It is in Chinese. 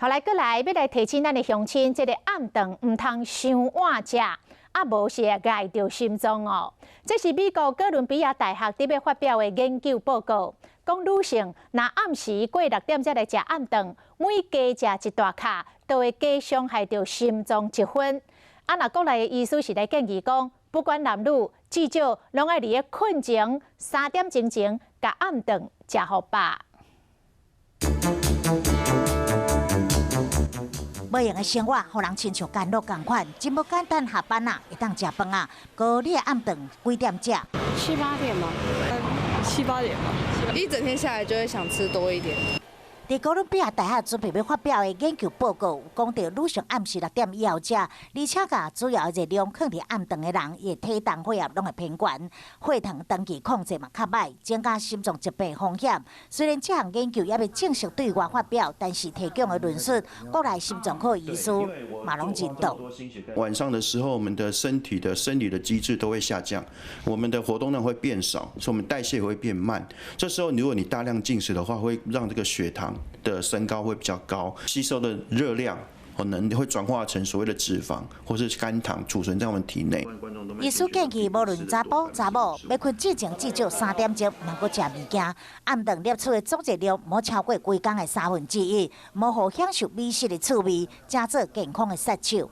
后来过来要来提醒咱的乡亲，这个暗顿唔通伤晚食，无是会害到心脏哦。这是美国哥伦比亚大学伫要发表的研究报告，讲女性若暗时过6点才来食暗顿，每加食一大卡，都会加伤害到心脏1分。若国内的医师是来建议讲，不管男女，至少拢爱伫个困前3点钟前，甲暗顿食好饱。每样的生活，互人亲像甘露共款，真无简单。下班啊，会当食饭啊，哥你的暗顿几点食？7、8点吗？7、8点吧。一整天下来就会想吃多一点。伫哥伦比亚大学准备要发表的研究报告，讲到女性暗时6点以后食，而且甲主要的热量放伫暗顿的人，伊体重血压拢会偏悬，血糖长期控制嘛较歹，增加心脏疾病风险。虽然这项研究也未正式对外发表，但是提供的论述，国内心脏科医师马龙认同。晚上的时候，我们的身体的生理的机制都会下降，我们的活动量会变少，所以我们代谢会变慢。这时候，如果你大量进食的话，会让这个血糖的升高会比较高，吸收的热量可能会转化成所谓的脂肪或是肝糖储存在我们体内。医师建议，无论查甫查某，要困之前至少3点钟毋能够食物件，暗顿摄取的总热量莫超过规工的1/3，莫互享受美食的趣味，加做健康的杀手。